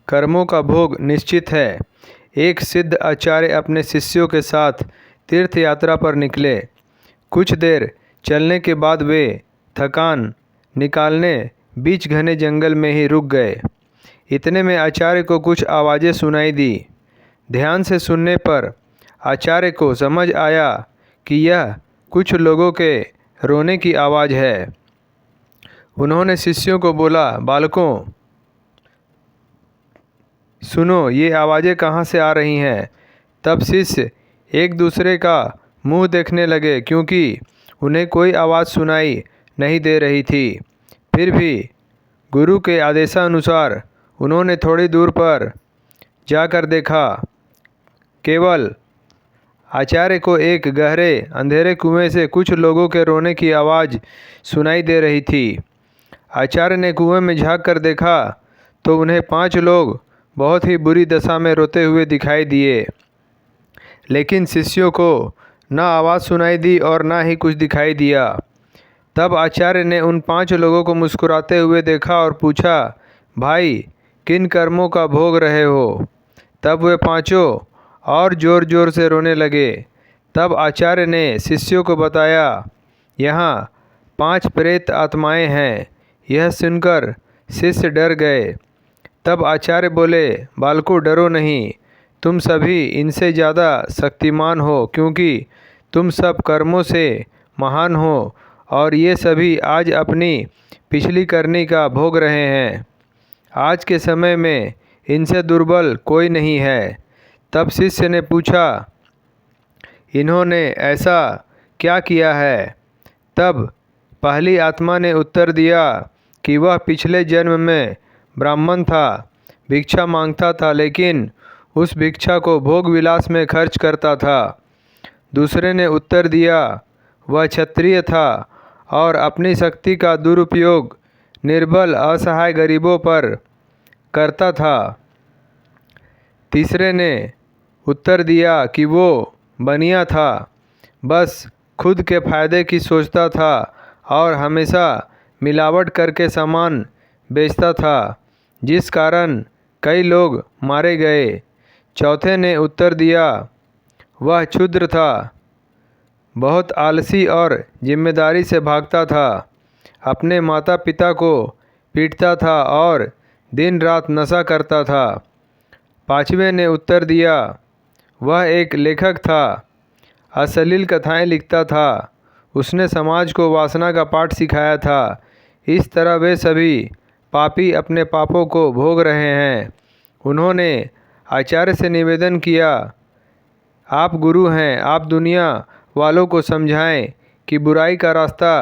कर्मों का भोग निश्चित है। एक सिद्ध आचार्य अपने शिष्यों के साथ तीर्थ यात्रा पर निकले। कुछ देर चलने के बाद वे थकान निकालने बीच घने जंगल में ही रुक गए। इतने में आचार्य को कुछ आवाज़ें सुनाई दी। ध्यान से सुनने पर आचार्य को समझ आया कि यह कुछ लोगों के रोने की आवाज़ है। उन्होंने शिष्यों को बोला, बालकों सुनो, ये आवाज़ें कहाँ से आ रही हैं। तब शिष्य एक दूसरे का मुंह देखने लगे, क्योंकि उन्हें कोई आवाज़ सुनाई नहीं दे रही थी। फिर भी गुरु के आदेशानुसार उन्होंने थोड़ी दूर पर जाकर देखा। केवल आचार्य को एक गहरे अंधेरे कुएं से कुछ लोगों के रोने की आवाज़ सुनाई दे रही थी। आचार्य ने कुएं में झांक कर देखा तो उन्हें 5 लोग बहुत ही बुरी दशा में रोते हुए दिखाई दिए। लेकिन शिष्यों को न आवाज़ सुनाई दी और न ही कुछ दिखाई दिया। तब आचार्य ने उन 5 लोगों को मुस्कुराते हुए देखा और पूछा, भाई किन कर्मों का भोग रहे हो। तब वे पांचों और ज़ोर ज़ोर से रोने लगे। तब आचार्य ने शिष्यों को बताया, यहाँ 5 प्रेत आत्माएं हैं। यह सुनकर शिष्य डर गए। तब आचार्य बोले, बालकों डरो नहीं, तुम सभी इनसे ज़्यादा शक्तिमान हो, क्योंकि तुम सब कर्मों से महान हो और ये सभी आज अपनी पिछली करनी का भोग रहे हैं। आज के समय में इनसे दुर्बल कोई नहीं है। तब शिष्य ने पूछा, इन्होंने ऐसा क्या किया है। तब पहली आत्मा ने उत्तर दिया कि वह पिछले जन्म में ब्राह्मण था, भिक्षा मांगता था, लेकिन उस भिक्षा को भोग विलास में खर्च करता था। दूसरे ने उत्तर दिया, वह क्षत्रिय था और अपनी शक्ति का दुरुपयोग निर्बल असहाय गरीबों पर करता था। तीसरे ने उत्तर दिया कि वो बनिया था, बस खुद के फायदे की सोचता था और हमेशा मिलावट करके सामान बेचता था, जिस कारण कई लोग मारे गए। चौथे ने उत्तर दिया, वह क्षुद्र था, बहुत आलसी और जिम्मेदारी से भागता था, अपने माता पिता को पीटता था और दिन रात नशा करता था। पांचवें ने उत्तर दिया, वह एक लेखक था, अश्लील कथाएं लिखता था, उसने समाज को वासना का पाठ सिखाया था। इस तरह वे सभी पापी अपने पापों को भोग रहे हैं। उन्होंने आचार्य से निवेदन किया, आप गुरु हैं, आप दुनिया वालों को समझाएं कि बुराई का रास्ता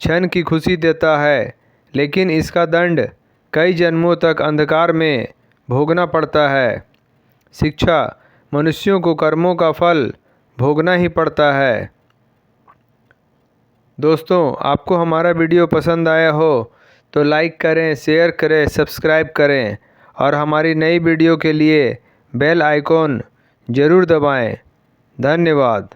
क्षण की खुशी देता है, लेकिन इसका दंड कई जन्मों तक अंधकार में भोगना पड़ता है। शिक्षा, मनुष्यों को कर्मों का फल भोगना ही पड़ता है। दोस्तों, आपको हमारा वीडियो पसंद आया हो तो लाइक करें, शेयर करें, सब्सक्राइब करें और हमारी नई वीडियो के लिए बेल आइकॉन ज़रूर दबाएं। धन्यवाद।